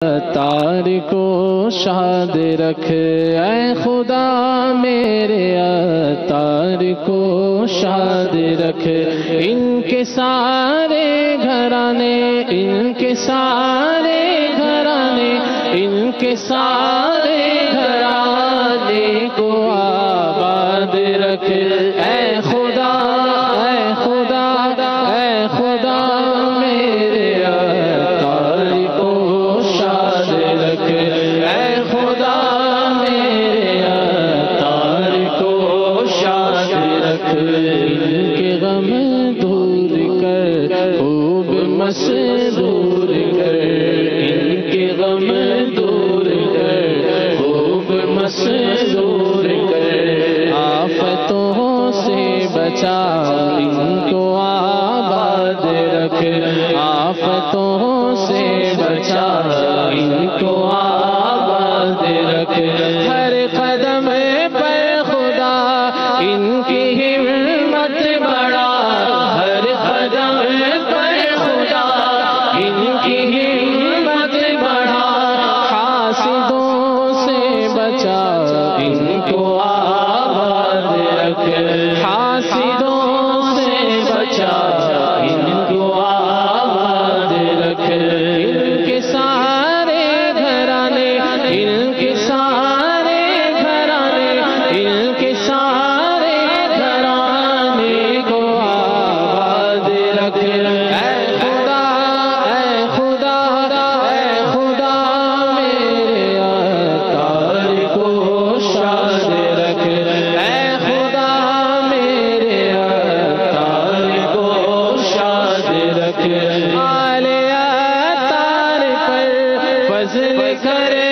اتار کو شاد رکھ اے خدا میرے اتار کو شاد رکھ، ان کے سارے گھرانے، ان کے سارے گھرانے، ان کے سارے گھرانے کو آباد رکھ اے خدا، اے خدا، اے خدا میرے اتار کو شاد رکھ، اے خدا میرے اتار کو شاد رکھ، ان کے غم دور کر خوب مسرور کر، ان کے غم دور کر خوب مسرور کر، آفتوں سے بچا ان کو آباد رکھ، آفتوں سے بچا ان کو آباد رکھ، ہر قدم پر خدا ان کی ہمت بڑھا، ہر قدم پر خدا ان کی ہمت بڑھا، حاسدوں سے بچا ان کو آباد رکھ، حاسدوں سے بچا ان کو آباد رکھ، ان کے سارے گھرانے، ان کے سارے گھرانے، ان کے سارے گھرانے کو آباد رکھ اے خدا، اے خدا، اے خدا میرے اتار کو شاد رکھ، اے خدا میرے اتار کو شاد رکھ، آل اتار پر فضل کرے